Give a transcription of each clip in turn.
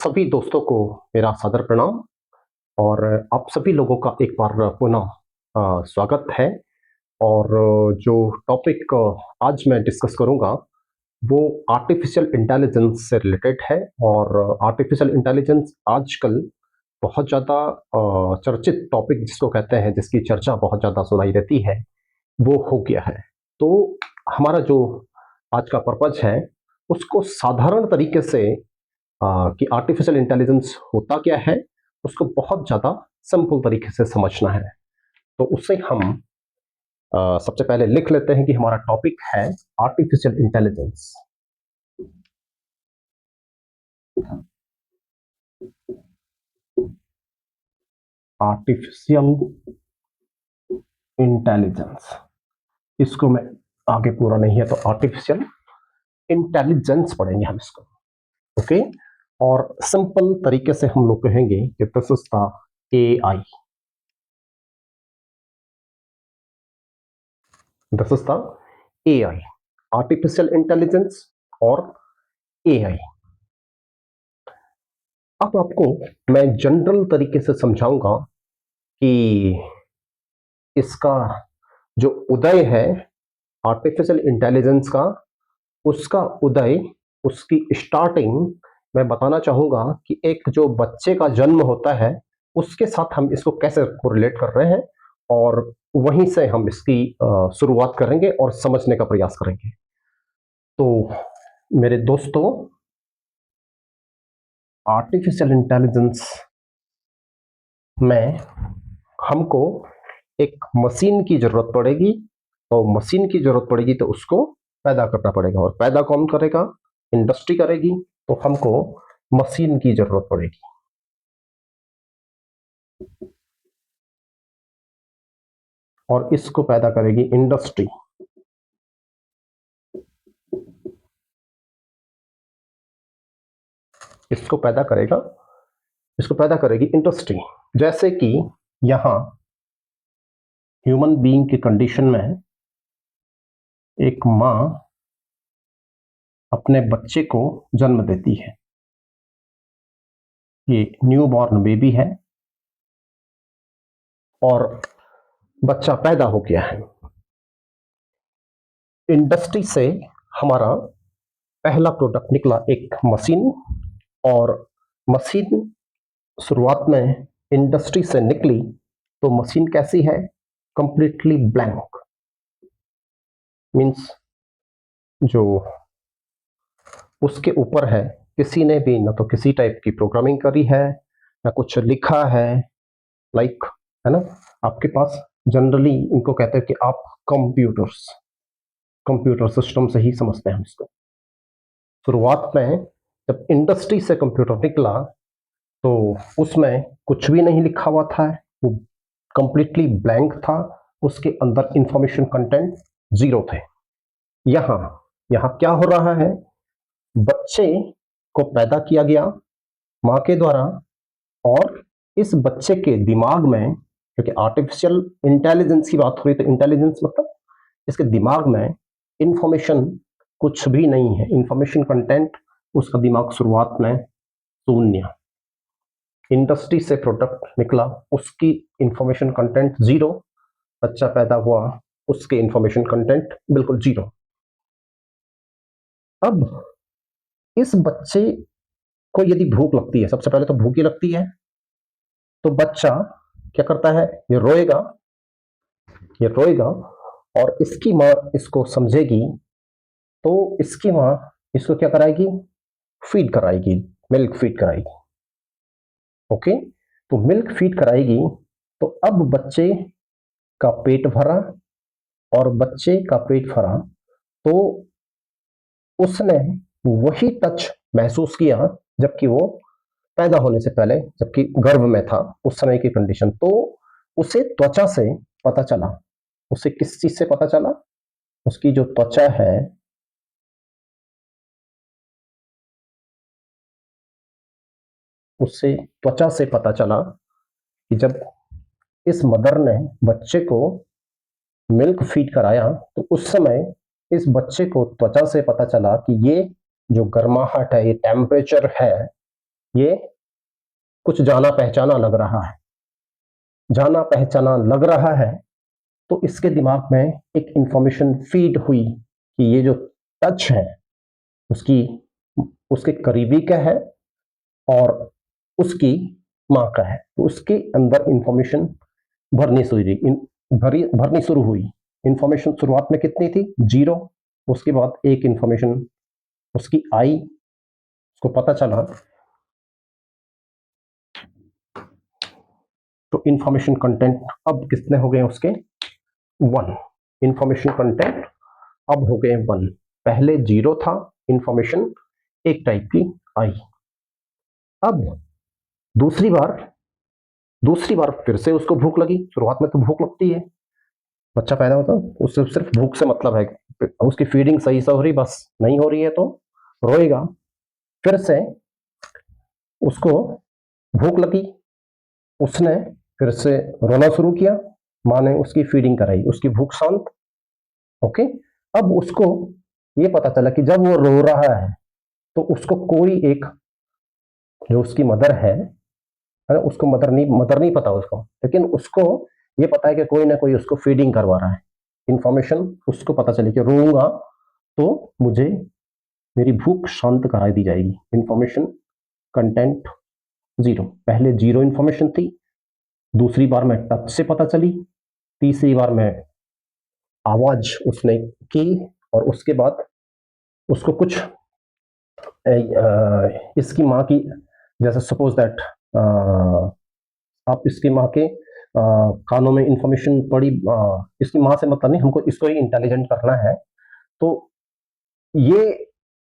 सभी दोस्तों को मेरा सादर प्रणाम और आप सभी लोगों का एक बार पुनः स्वागत है। और जो टॉपिक आज मैं डिस्कस करूंगा वो आर्टिफिशियल इंटेलिजेंस से रिलेटेड है। और आर्टिफिशियल इंटेलिजेंस आजकल बहुत ज़्यादा चर्चित टॉपिक जिसको कहते हैं, जिसकी चर्चा बहुत ज़्यादा सुनाई देती है, वो हो गया है। तो हमारा जो आज का पर्पज है उसको साधारण तरीके से कि आर्टिफिशियल इंटेलिजेंस होता क्या है उसको बहुत ज़्यादा सिंपल तरीके से समझना है। तो उससे हम सबसे पहले लिख लेते हैं कि हमारा टॉपिक है आर्टिफिशियल इंटेलिजेंस। आर्टिफिशियल इंटेलिजेंस, इसको मैं आगे पूरा नहीं है तो आर्टिफिशियल इंटेलिजेंस पढ़ेंगे हम इसको। ओके, और सिंपल तरीके से हम लोग कहेंगे कि this is the AI. This is the AI, artificial intelligence और एआई। अब आपको मैं जनरल तरीके से समझाऊंगा कि इसका जो उदय है आर्टिफिशियल इंटेलिजेंस का, उसका उदय, उसकी स्टार्टिंग मैं बताना चाहूंगा कि एक जो बच्चे का जन्म होता है उसके साथ हम इसको कैसे कोरिलेट कर रहे हैं, और वहीं से हम इसकी शुरुआत करेंगे और समझने का प्रयास करेंगे। तो मेरे दोस्तों, आर्टिफिशियल इंटेलिजेंस में हमको एक मशीन की जरूरत पड़ेगी, और मशीन की जरूरत पड़ेगी तो उसको पैदा करना पड़ेगा, और पैदा कौन करेगा? इंडस्ट्री करेगी। तो हमको मशीन की जरूरत पड़ेगी, और इसको पैदा करेगी इंडस्ट्री। इसको पैदा करेगा, इसको पैदा करेगी इंडस्ट्री। जैसे कि यहां ह्यूमन बीइंग की कंडीशन में एक मां अपने बच्चे को जन्म देती है। ये न्यू बॉर्न बेबी है और बच्चा पैदा हो गया है। इंडस्ट्री से हमारा पहला प्रोडक्ट निकला एक मशीन, और मशीन शुरुआत में इंडस्ट्री से निकली तो मशीन कैसी है? Completely blank. मींस जो उसके ऊपर है, किसी ने भी ना तो किसी टाइप की प्रोग्रामिंग करी है ना कुछ लिखा है, लाइक, है ना। आपके पास जनरली इनको कहते हैं कि आप कंप्यूटर्स, कंप्यूटर सिस्टम से ही समझते हैं हम इसको। शुरुआत में जब इंडस्ट्री से कंप्यूटर निकला तो उसमें कुछ भी नहीं लिखा हुआ था, वो कंप्लीटली ब्लैंक था, उसके अंदर इंफॉर्मेशन कंटेंट जीरो थे। यहां यहां क्या हो रहा है? बच्चे को पैदा किया गया मां के द्वारा, और इस बच्चे के दिमाग में, क्योंकि आर्टिफिशियल इंटेलिजेंस की बात हो रही, तो इंटेलिजेंस मतलब इसके दिमाग में इंफॉर्मेशन कुछ भी नहीं है, इंफॉर्मेशन कंटेंट उसका दिमाग शुरुआत में शून्य। इंडस्ट्री से प्रोडक्ट निकला, उसकी इंफॉर्मेशन कंटेंट जीरो। बच्चा पैदा हुआ, उसके इंफॉर्मेशन कंटेंट बिल्कुल जीरो। अब इस बच्चे को यदि भूख लगती है, सबसे पहले तो भूख ही लगती है, तो बच्चा क्या करता है? ये रोएगा, ये रोएगा, और इसकी माँ इसको समझेगी तो इसकी माँ इसको क्या कराएगी? फीड कराएगी, मिल्क फीड कराएगी। ओके, तो मिल्क फीड कराएगी, तो अब बच्चे का पेट भरा, और बच्चे का पेट भरा तो उसने वही टच महसूस किया जबकि वो पैदा होने से पहले, जबकि गर्भ में था उस समय की कंडीशन, तो उसे त्वचा से पता चला। उसे किस चीज से पता चला? उसकी जो त्वचा है, उससे त्वचा से पता चला कि जब इस मदर ने बच्चे को मिल्क फीड कराया तो उस समय इस बच्चे को त्वचा से पता चला कि ये जो गर्माहट है, ये टेम्परेचर है, ये कुछ जाना पहचाना लग रहा है, जाना पहचाना लग रहा है, तो इसके दिमाग में एक इंफॉर्मेशन फीड हुई कि ये जो टच है उसकी उसके करीबी का है और उसकी माँ का है। तो उसके अंदर इंफॉर्मेशन भरनी शुरू हुई। इंफॉर्मेशन शुरुआत में कितनी थी? 0। उसके बाद एक इंफॉर्मेशन उसकी आई, उसको पता चला तो इंफॉर्मेशन कंटेंट अब कितने हो गए उसके? 1। इंफॉर्मेशन कंटेंट अब हो गए 1। पहले 0 था, इंफॉर्मेशन एक टाइप की आई। अब दूसरी बार फिर से उसको भूख लगी। शुरुआत में तो भूख लगती है, बच्चा पैदा होता है उससे सिर्फ भूख से मतलब है, उसकी फीडिंग सही से हो रही, बस नहीं हो रही है तो रोएगा। फिर से उसको भूख लगी, उसने फिर से रोना शुरू किया, माँ ने उसकी फीडिंग कराई, उसकी भूख शांत। ओके, अब उसको ये पता चला कि जब वो रो रहा है तो उसको कोई एक, जो उसकी मदर है ना, उसको मदर नहीं पता उसको, लेकिन उसको ये पता है कि कोई ना कोई उसको फीडिंग करवा रहा है। इंफॉर्मेशन उसको पता चली कि रोऊंगा तो मुझे मेरी भूख शांत करा दी जाएगी। Information content 0। पहले 0 इंफॉर्मेशन थी, दूसरी बार में टच से पता चली, तीसरी बार में आवाज उसने की, और उसके बाद उसको कुछ इसकी माँ की, जैसे सपोज दैट आप इसकी माँ के कानों में इंफॉर्मेशन पड़ी, इसकी माँ से मतलब नहीं, हमको इसको ही इंटेलिजेंट करना है। तो ये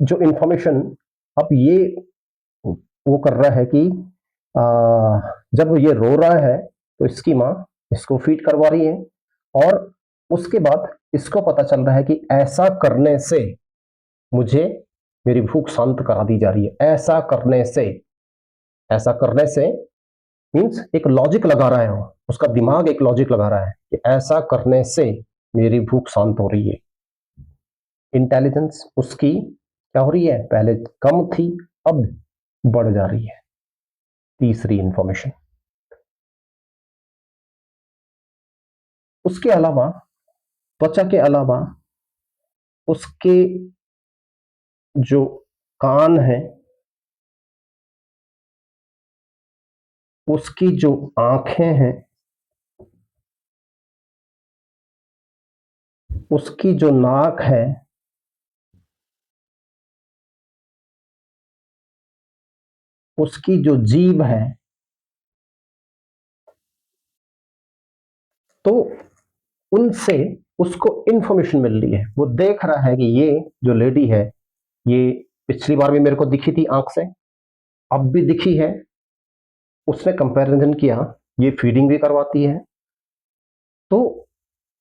जो इंफॉर्मेशन अब ये वो कर रहा है कि जब ये रो रहा है तो इसकी माँ इसको फीड करवा रही है, और उसके बाद इसको पता चल रहा है कि ऐसा करने से मुझे मेरी भूख शांत करा दी जा रही है। ऐसा करने से मीन्स एक लॉजिक लगा रहा है, उसका दिमाग एक लॉजिक लगा रहा है कि ऐसा करने से मेरी भूख शांत हो रही है। इंटेलिजेंस उसकी क्या हो रही है? पहले कम थी, अब बढ़ जा रही है। तीसरी इंफॉर्मेशन। उसके अलावा, त्वचा के अलावा, उसके जो कान है, उसकी जो आंखें हैं, उसकी जो नाक है, उसकी जो जीभ है, तो उनसे उसको इंफॉर्मेशन मिल रही है। वो देख रहा है कि ये जो लेडी है, ये पिछली बार भी मेरे को दिखी थी आंख से, अब भी दिखी है। उसने कंपैरिजन किया, ये फीडिंग भी करवाती है, तो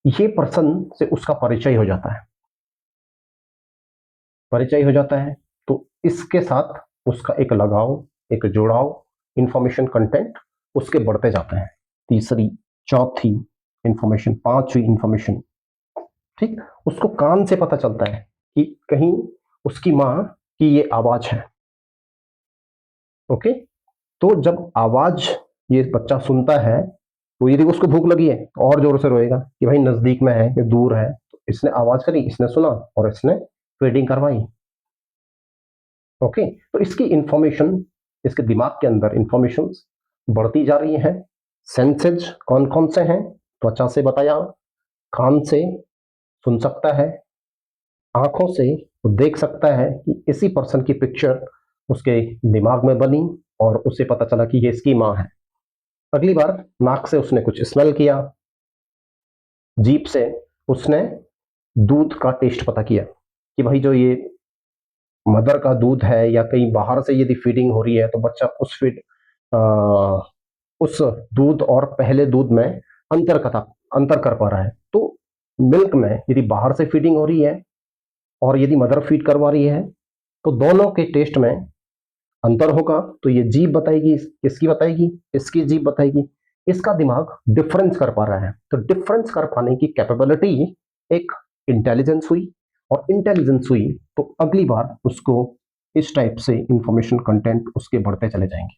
ये पर्सन से उसका परिचय हो जाता है। तो इसके साथ उसका एक लगाव, एक जुड़ाव, इंफॉर्मेशन कंटेंट उसके बढ़ते जाते हैं। तीसरी, चौथी इंफॉर्मेशन, पांचवी इंफॉर्मेशन, ठीक, उसको कान से पता चलता है कि कहीं उसकी माँ की ये आवाज है। ओके, तो जब आवाज ये बच्चा सुनता है तो यदि उसको भूख लगी है और जोर से रोएगा कि भाई नजदीक में है कि दूर है, तो इसने आवाज करी, इसने सुना और इसने फीडिंग करवाई। ओके, तो इसकी इंफॉर्मेशन, इसके दिमाग के अंदर इंफॉर्मेशन बढ़ती जा रही है। सेंसेज कौन कौन से हैं? त्वचा से बताया, कान से सुन सकता है, आंखों से वो देख सकता है कि इसी पर्सन की पिक्चर उसके दिमाग में बनी और उसे पता चला कि ये इसकी माँ है। अगली बार नाक से उसने कुछ स्मेल किया, जीभ से उसने दूध का टेस्ट पता किया कि भाई जो ये मदर का दूध है या कहीं बाहर से यदि फीडिंग हो रही है तो बच्चा उस दूध और पहले दूध में अंतर कर पा रहा है। तो मिल्क में यदि बाहर से फीडिंग हो रही है और यदि मदर फीड करवा रही है तो दोनों के टेस्ट में अंतर होगा। तो ये जीभ बताएगी, इसकी बताएगी, इसकी जीभ बताएगी। इसका दिमाग डिफरेंस कर पा रहा है। तो डिफरेंस कर पाने की कैपेबिलिटी एक इंटेलिजेंस हुई, और इंटेलिजेंस हुई तो अगली बार उसको इस टाइप से इंफॉर्मेशन कंटेंट उसके बढ़ते चले जाएंगे।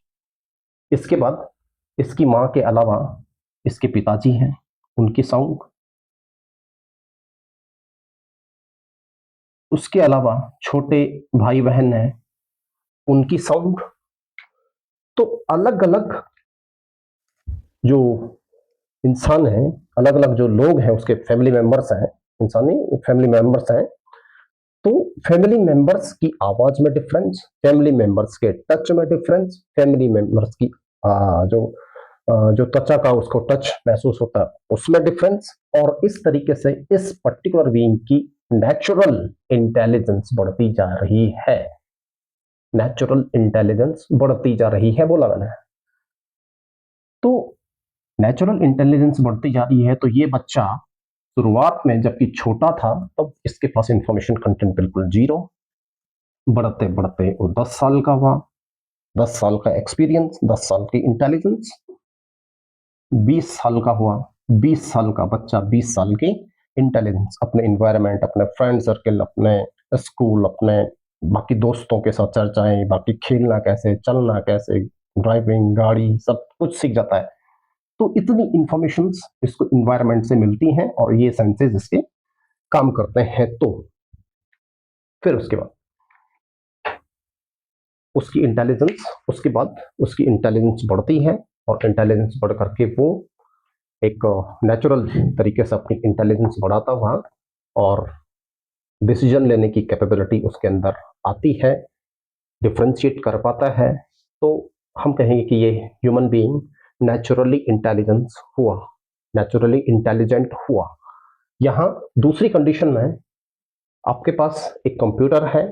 इसके बाद इसकी माँ के अलावा इसके पिताजी हैं, उनकी साउंड, उसके अलावा छोटे भाई बहन हैं, उनकी साउंड। तो अलग अलग जो इंसान हैं, अलग अलग जो लोग हैं, उसके फैमिली मेंबर्स हैं, इंसान नहीं, फैमिली मेंबर्स हैं, तो फैमिली मेंबर्स की आवाज में डिफरेंस, फैमिली मेंबर्स के टच में डिफरेंस, फैमिली मेंबर्स की जो त्वचा का उसको टच महसूस होता है उसमें डिफरेंस, और इस तरीके से इस पर्टिकुलर बीइंग की नेचुरल इंटेलिजेंस बढ़ती जा रही है। नेचुरल इंटेलिजेंस बढ़ती जा रही है, बोला मैंने। तो नेचुरल इंटेलिजेंस बढ़ती जा रही है, तो ये बच्चा शुरुआत में जबकि छोटा था तब इसके पास इंफॉर्मेशन कंटेंट बिल्कुल जीरो, बढ़ते बढ़ते वो 10 साल का हुआ, 10 साल का एक्सपीरियंस, 10 साल की इंटेलिजेंस, 20 साल का हुआ, 20 साल का बच्चा, 20 साल की इंटेलिजेंस, अपने इन्वायरमेंट, अपने फ्रेंड सर्कल, अपने स्कूल, अपने बाकी दोस्तों के साथ चर्चाएं, बाकी खेलना कैसे, चलना कैसे, ड्राइविंग, गाड़ी, सब कुछ सीख जाता है। तो इतनी इंफॉर्मेशंस इसको इन्वायरमेंट से मिलती हैं और ये सेंसेस इसके काम करते हैं। तो फिर उसके बाद उसकी इंटेलिजेंस, उसके बाद उसकी इंटेलिजेंस बढ़ती है, और इंटेलिजेंस बढ़ करके वो एक नेचुरल तरीके से अपनी इंटेलिजेंस बढ़ाता हुआ और डिसीजन लेने की कैपेबिलिटी उसके अंदर आती है, डिफ्रेंशिएट कर पाता है। तो हम कहेंगे कि ये ह्यूमन बीइंग नेचुरली इंटेलिजेंस हुआ, नेचुरली इंटेलिजेंट हुआ। यहाँ दूसरी कंडीशन में आपके पास एक कंप्यूटर है,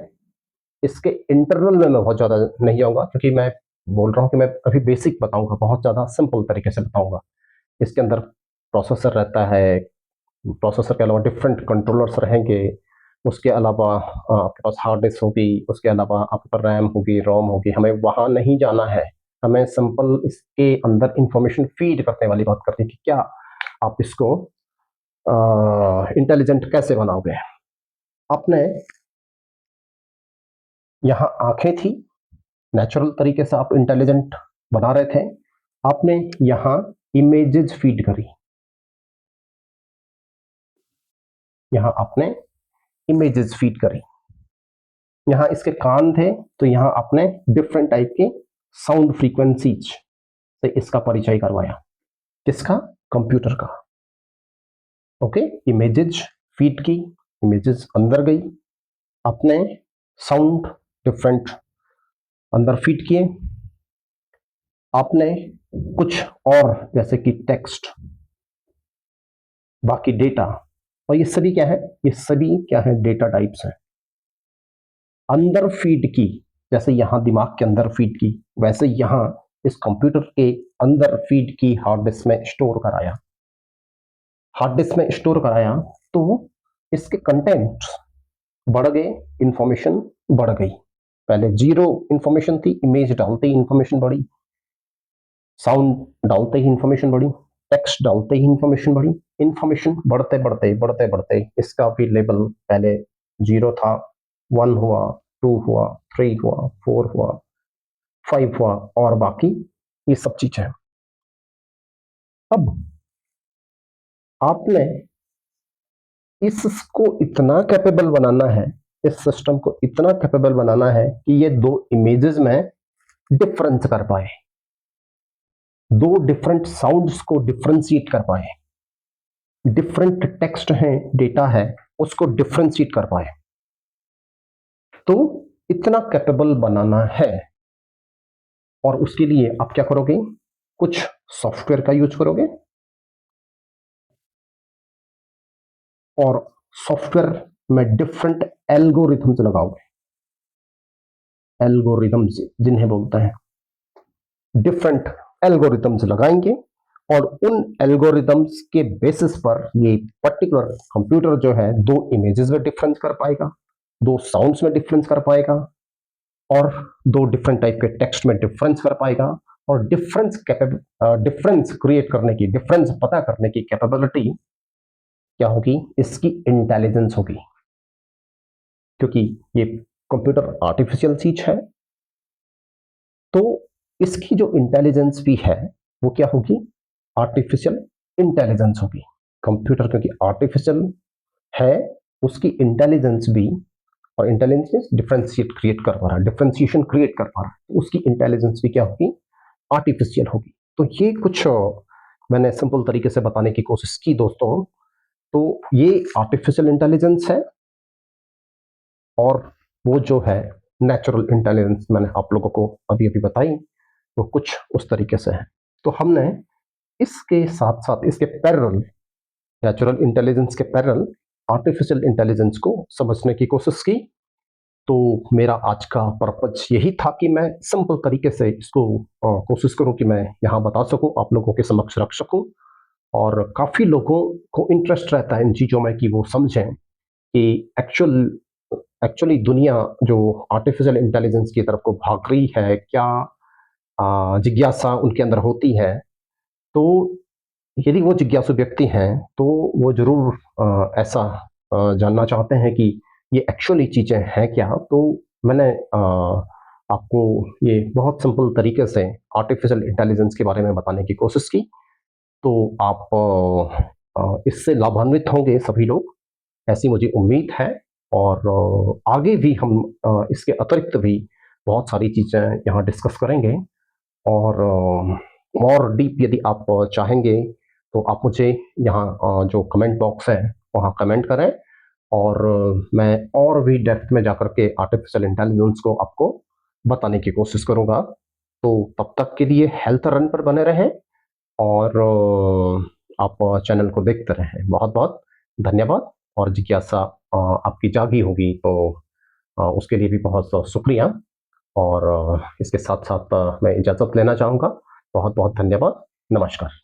इसके इंटरनल में मैं बहुत ज़्यादा नहीं जाऊँगा क्योंकि मैं बोल रहा हूँ कि मैं अभी बेसिक बताऊँगा, बहुत ज़्यादा सिंपल तरीके से बताऊँगा। इसके अंदर प्रोसेसर रहता है, प्रोसेसर के अलावा डिफरेंट कंट्रोलर्स रहेंगे, उसके अलावा आपके पास हार्ड डिस्क होगी, उसके अलावा आपके पास रैम होगी, रोम होगी। हमें वहाँ नहीं जाना है, हमें सिंपल इसके अंदर इंफॉर्मेशन फीड करने वाली बात करते हैं कि क्या आप इसको इंटेलिजेंट कैसे बनाओगे। आपने यहाँ आंखें थी, नेचुरल तरीके से आप इंटेलिजेंट बना रहे थे, आपने यहाँ इमेजेस फीड करी, यहाँ आपने इमेजेस फीड करी। यहाँ इसके कान थे, तो यहाँ आपने डिफरेंट टाइप के साउंड फ्रीक्वेंसीज से इसका परिचय करवाया। किसका? कंप्यूटर का। ओके, इमेजेस फीड की, इमेजेस अंदर गई, आपने साउंड डिफरेंट अंदर फीड किए, आपने कुछ और जैसे कि टेक्स्ट, बाकी डेटा, और ये सभी क्या है? ये सभी क्या है? डेटा टाइप्स हैं। अंदर फीड की, जैसे यहां दिमाग के अंदर फीड की, वैसे यहां इस कंप्यूटर के अंदर फीड की, हार्ड डिस्क में स्टोर कराया। हार्ड डिस्क में स्टोर कराया तो इसके कंटेंट बढ़ गए, इंफॉर्मेशन बढ़ गई। पहले जीरो इंफॉर्मेशन थी, इमेज डालते ही इंफॉर्मेशन बढ़ी, साउंड डालते ही इंफॉर्मेशन बढ़ी, टेक्स्ट डालते ही इंफॉर्मेशन बढ़ी। इंफॉर्मेशन बढ़ते बढ़ते बढ़ते बढ़ते इसका भी लेवल पहले जीरो था, 1 हुआ, 2 हुआ, 3 हुआ, 4 हुआ, 5 हुआ, और बाकी ये सब चीजें। अब आपने इसको इतना कैपेबल बनाना है, इस सिस्टम को इतना कैपेबल बनाना है कि ये दो इमेजेस में डिफरेंस कर पाए, दो डिफरेंट साउंड्स को डिफरेंशिएट कर पाए, डिफरेंट टेक्स्ट है, डेटा है, उसको डिफरेंशिएट कर पाए। तो इतना कैपेबल बनाना है, और उसके लिए आप क्या करोगे? कुछ सॉफ्टवेयर का यूज करोगे, और सॉफ्टवेयर में डिफरेंट एल्गोरिथम्स लगाओगे। एल्गोरिथम्स जिन्हें बोलते हैं, डिफरेंट एल्गोरिथम्स लगाएंगे, और उन एल्गोरिथम्स के बेसिस पर ये पर्टिकुलर कंप्यूटर जो है दो इमेजेस में डिफरेंस कर पाएगा, दो साउंड्स में डिफरेंस कर पाएगा, और दो डिफरेंट टाइप के टेक्स्ट में डिफरेंस कर पाएगा, और डिफरेंस क्रिएट करने की, डिफरेंस पता करने की कैपेबिलिटी क्या होगी? इसकी इंटेलिजेंस होगी, क्योंकि ये कंप्यूटर आर्टिफिशियल चीज है, तो इसकी जो इंटेलिजेंस भी है वो क्या होगी, आर्टिफिशियल इंटेलिजेंस होगी। कंप्यूटर क्योंकि आर्टिफिशियल है, उसकी इंटेलिजेंस भी, और इंटेलिजेंस डिफरेंशिएट क्रिएट कर पा रहा है, डिफरेंशिएशन क्रिएट कर पा रहा है, तो उसकी इंटेलिजेंस भी क्या होगी, आर्टिफिशियल होगी। तो ये कुछ मैंने सिंपल तरीके से बताने की कोशिश की दोस्तों। तो ये आर्टिफिशियल इंटेलिजेंस है, और वो जो है नेचुरल इंटेलिजेंस मैंने आप लोगों को अभी अभी बताई, वो कुछ उस तरीके से है। तो हमने इसके साथ साथ इसके पैरेलल, नेचुरल इंटेलिजेंस के पैरेलल आर्टिफिशियल इंटेलिजेंस को समझने की कोशिश की। तो मेरा आज का पर्पज यही था कि मैं सिंपल तरीके से इसको कोशिश करूं कि मैं यहाँ बता सकूं, आप लोगों के समक्ष रख सकूं, और काफ़ी लोगों को इंटरेस्ट रहता है इन चीज़ों में कि वो समझें कि एक्चुअली दुनिया जो आर्टिफिशियल इंटेलिजेंस की तरफ को भाग रही है, क्या जिज्ञासा उनके अंदर होती है। तो यदि वो जिज्ञासु व्यक्ति हैं तो वो ज़रूर ऐसा जानना चाहते हैं कि ये एक्चुअली चीज़ें हैं क्या। तो मैंने आपको ये बहुत सिंपल तरीके से आर्टिफिशियल इंटेलिजेंस के बारे में बताने की कोशिश की। तो आप इससे लाभान्वित होंगे सभी लोग, ऐसी मुझे उम्मीद है। और आगे भी हम इसके अतिरिक्त भी बहुत सारी चीज़ें यहाँ डिस्कस करेंगे। और डीप यदि आप चाहेंगे तो आप मुझे यहाँ जो कमेंट बॉक्स है वहाँ कमेंट करें, और मैं और भी डेप्थ में जाकर के आर्टिफिशियल इंटेलिजेंस को आपको बताने की कोशिश करूँगा। तो तब तक के लिए हेल्थ रन पर बने रहें, और आप चैनल को देखते रहें। बहुत बहुत धन्यवाद। और जिज्ञासा आपकी जागी होगी तो उसके लिए भी बहुत शुक्रिया। और इसके साथ साथ मैं इजाज़त लेना चाहूँगा। बहुत बहुत धन्यवाद। नमस्कार।